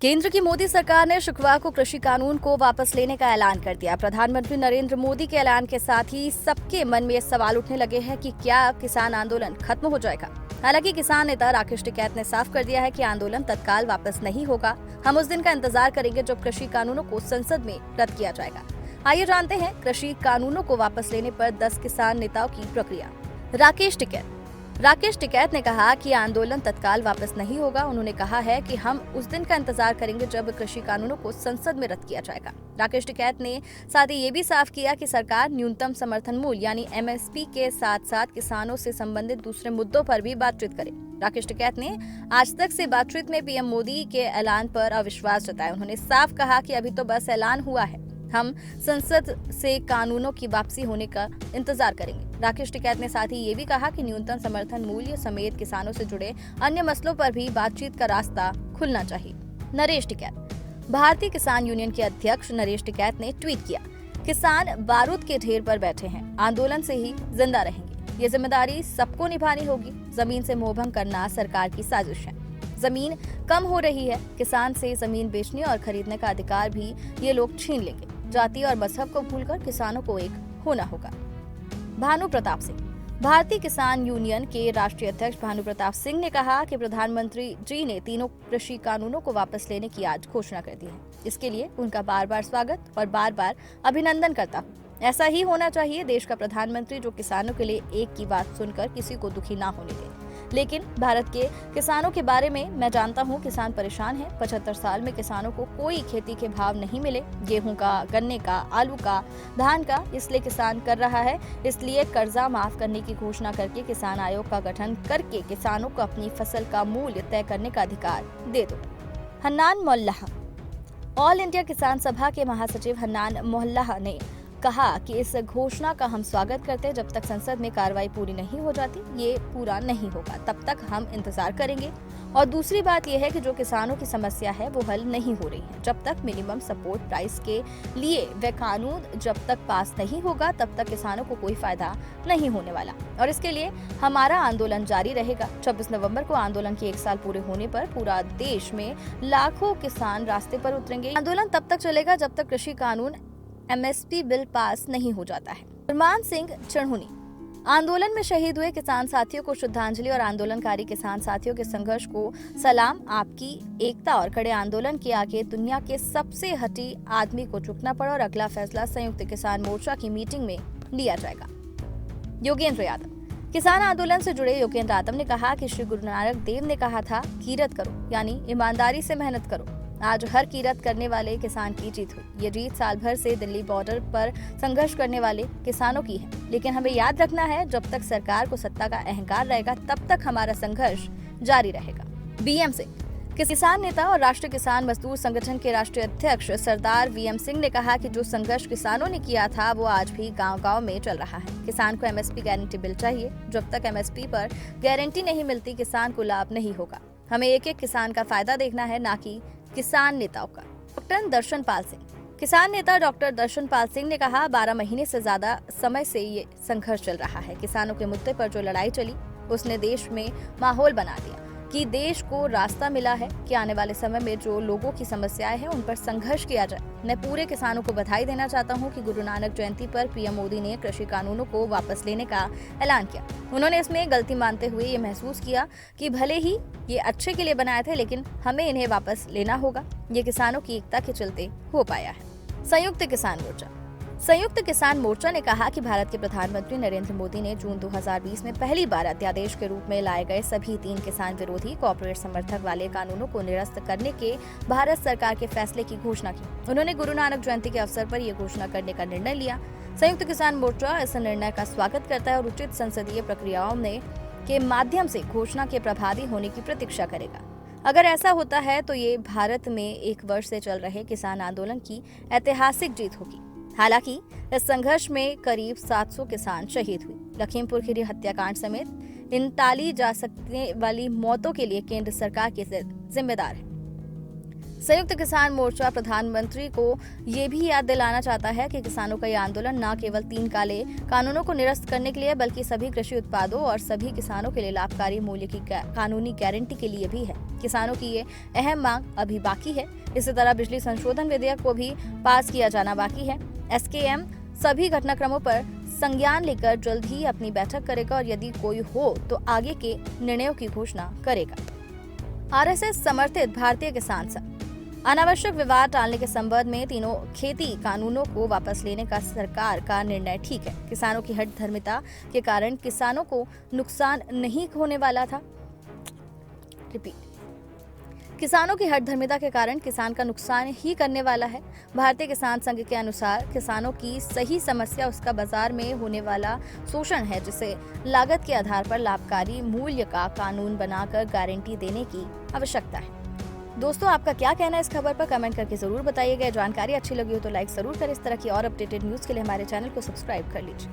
केंद्र की मोदी सरकार ने शुक्रवार को कृषि कानून को वापस लेने का ऐलान कर दिया। प्रधानमंत्री नरेंद्र मोदी के ऐलान के साथ ही सबके मन में ये सवाल उठने लगे हैं कि क्या किसान आंदोलन खत्म हो जाएगा। हालांकि किसान नेता राकेश टिकैत ने साफ कर दिया है कि आंदोलन तत्काल वापस नहीं होगा। हम उस दिन का इंतजार करेंगे जब कृषि कानूनों को संसद में रद्द किया जाएगा। आइए जानते हैं कृषि कानूनों को वापस लेने पर 10 किसान नेताओं की प्रक्रिया। राकेश टिकैत ने कहा कि आंदोलन तत्काल वापस नहीं होगा। उन्होंने कहा है कि हम उस दिन का इंतजार करेंगे जब कृषि कानूनों को संसद में रद्द किया जाएगा। राकेश टिकैत ने साथ ही ये भी साफ किया कि सरकार न्यूनतम समर्थन मूल्य यानी एमएसपी के साथ साथ किसानों से संबंधित दूसरे मुद्दों पर भी बातचीत करे। राकेश टिकैत ने आज तक से बातचीत में पीएम मोदी के ऐलान पर अविश्वास जताया। उन्होंने साफ कहा कि अभी तो बस ऐलान हुआ है, हम संसद से कानूनों की वापसी होने का इंतजार करेंगे। राकेश टिकैत ने साथ ही ये भी कहा कि न्यूनतम समर्थन मूल्य समेत किसानों से जुड़े अन्य मसलों पर भी बातचीत का रास्ता खुलना चाहिए। नरेश टिकैत। भारतीय किसान यूनियन के अध्यक्ष नरेश टिकैत ने ट्वीट किया, किसान बारूद के ढेर पर बैठे हैं, आंदोलन से ही जिंदा रहेंगे। ये जिम्मेदारी सबको निभानी होगी। जमीन से मोहभंग करना सरकार की साजिश है। जमीन कम हो रही है। किसान से जमीन बेचने और खरीदने का अधिकार भी ये लोग छीन लेंगे। जाति और मजहब को भूलकर किसानों को एक होना होगा। भानु प्रताप सिंह। भारतीय किसान यूनियन के राष्ट्रीय अध्यक्ष भानु प्रताप सिंह ने कहा कि प्रधानमंत्री जी ने तीनों कृषि कानूनों को वापस लेने की आज घोषणा कर दी है। इसके लिए उनका बार बार स्वागत और बार बार अभिनंदन करता हूँ। ऐसा ही होना चाहिए। देश का प्रधानमंत्री जो किसानों के लिए एक की बात सुनकर किसी को दुखी ना होने दे। लेकिन भारत के किसानों के बारे में मैं जानता हूं, किसान परेशान हैं। 75 साल में किसानों को कोई खेती के भाव नहीं मिले, गेहूं का, गन्ने का, आलू का, धान का, इसलिए किसान कर रहा है। इसलिए कर्जा माफ करने की घोषणा करके किसान आयोग का गठन करके किसानों को अपनी फसल का मूल्य तय करने का अधिकार दे दो। हन्नान मोल्लाह। ऑल इंडिया किसान सभा के महासचिव हन्नान मोल्लाह ने कहा कि इस घोषणा का हम स्वागत करते हैं। जब तक संसद में कार्रवाई पूरी नहीं हो जाती, ये पूरा नहीं होगा, तब तक हम इंतजार करेंगे। और दूसरी बात यह है कि जो किसानों की समस्या है वो हल नहीं हो रही है। जब तक मिनिमम सपोर्ट प्राइस के लिए वह कानून जब तक पास नहीं होगा, तब तक किसानों को कोई फायदा नहीं होने वाला और इसके लिए हमारा आंदोलन जारी रहेगा। 26 नवंबर को आंदोलन के 1 साल पूरे होने पर पूरा देश में लाखों किसान रास्ते पर उतरेंगे। आंदोलन तब तक चलेगा जब तक कृषि कानून एमएसपी बिल पास नहीं हो जाता है। हरमान सिंह चढ़ूनी। आंदोलन में शहीद हुए किसान साथियों को श्रद्धांजलि और आंदोलनकारी किसान साथियों के संघर्ष को सलाम। आपकी एकता और कड़े आंदोलन के आगे दुनिया के सबसे हठी आदमी को झुकना पड़ा और अगला फैसला संयुक्त किसान मोर्चा की मीटिंग में लिया जाएगा। योगेंद्र यादव। किसान आंदोलन से जुड़े योगेंद्र यादव ने कहा कि श्री गुरु नानक देव ने कहा था, कीरत करो यानी ईमानदारी से मेहनत करो। आज हर कीरत करने वाले किसान की जीत हुई। ये जीत साल भर से दिल्ली बॉर्डर पर संघर्ष करने वाले किसानों की है। लेकिन हमें याद रखना है, जब तक सरकार को सत्ता का अहंकार रहेगा तब तक हमारा संघर्ष जारी रहेगा। बीएम सिंह। किसान नेता और राष्ट्रीय किसान मजदूर संगठन के राष्ट्रीय अध्यक्ष सरदार वीएम सिंह ने कहा कि जो संघर्ष किसानों ने किया था वो आज भी गांव-गांव में चल रहा है। किसान को एमएसपी गारंटी बिल चाहिए। जब तक एमएसपी पर गारंटी नहीं मिलती, किसान को लाभ नहीं होगा। हमें एक एक किसान का फायदा देखना है, ना कि किसान नेताओं का। डॉक्टर दर्शन पाल सिंह। किसान नेता डॉक्टर दर्शन पाल सिंह ने कहा, 12 महीने से ज्यादा समय से ये संघर्ष चल रहा है। किसानों के मुद्दे पर जो लड़ाई चली उसने देश में माहौल बना दिया कि देश को रास्ता मिला है कि आने वाले समय में जो लोगों की समस्याएं हैं उन पर संघर्ष किया जाए। मैं पूरे किसानों को बधाई देना चाहता हूं कि गुरु नानक जयंती पर पीएम मोदी ने कृषि कानूनों को वापस लेने का ऐलान किया। उन्होंने इसमें गलती मानते हुए ये महसूस किया कि भले ही ये अच्छे के लिए बनाए थे, लेकिन हमें इन्हें वापस लेना होगा। ये किसानों की एकता के चलते हो पाया है। संयुक्त किसान मोर्चा ने कहा कि भारत के प्रधानमंत्री नरेंद्र मोदी ने जून 2020 में पहली बार अध्यादेश के रूप में लाए गए सभी 3 किसान विरोधी कॉर्पोरेट समर्थक वाले कानूनों को निरस्त करने के भारत सरकार के फैसले की घोषणा की। उन्होंने गुरु नानक जयंती के अवसर पर यह घोषणा करने का निर्णय लिया। संयुक्त किसान मोर्चा इस निर्णय का स्वागत करता है और उचित संसदीय प्रक्रियाओं के माध्यम से घोषणा के प्रभावी होने की प्रतीक्षा करेगा। अगर ऐसा होता है तो ये भारत में 1 वर्ष से चल रहे किसान आंदोलन की ऐतिहासिक जीत होगी। हालांकि इस संघर्ष में करीब 700 किसान शहीद हुए। लखीमपुर खीरी हत्याकांड समेत इन टाली जा सकने वाली मौतों के लिए केंद्र सरकार के जिम्मेदार है। संयुक्त किसान मोर्चा प्रधानमंत्री को ये भी याद दिलाना चाहता है कि किसानों का ये आंदोलन न केवल 3 काले कानूनों को निरस्त करने के लिए बल्कि सभी कृषि उत्पादों और सभी किसानों के लिए लाभकारी मूल्य की कानूनी गारंटी के लिए भी है। किसानों की ये अहम मांग अभी बाकी है। इसी तरह बिजली संशोधन विधेयक को भी पास किया जाना बाकी है। एसकेएम सभी घटनाक्रमों पर संज्ञान लेकर जल्द ही अपनी बैठक करेगा और यदि कोई हो तो आगे के निर्णयों की घोषणा करेगा। आरएसएस समर्थित भारतीय किसान संघ अनावश्यक विवाद टालने के संबंध में तीनों खेती कानूनों को वापस लेने का सरकार का निर्णय ठीक है। किसानों की हठधर्मिता के कारण किसानों को नुकसान नहीं होने वाला था। किसानों की हठधर्मिता के कारण किसान का नुकसान ही करने वाला है। भारतीय किसान संघ के अनुसार किसानों की सही समस्या उसका बाजार में होने वाला शोषण है, जिसे लागत के आधार पर लाभकारी मूल्य का कानून बनाकर गारंटी देने की आवश्यकता है। दोस्तों, आपका क्या कहना है इस खबर पर कमेंट करके जरूर बताइएगा। जानकारी अच्छी लगी हो तो लाइक जरूर करें। इस तरह की और अपडेटेड न्यूज के लिए हमारे चैनल को सब्सक्राइब कर लीजिए।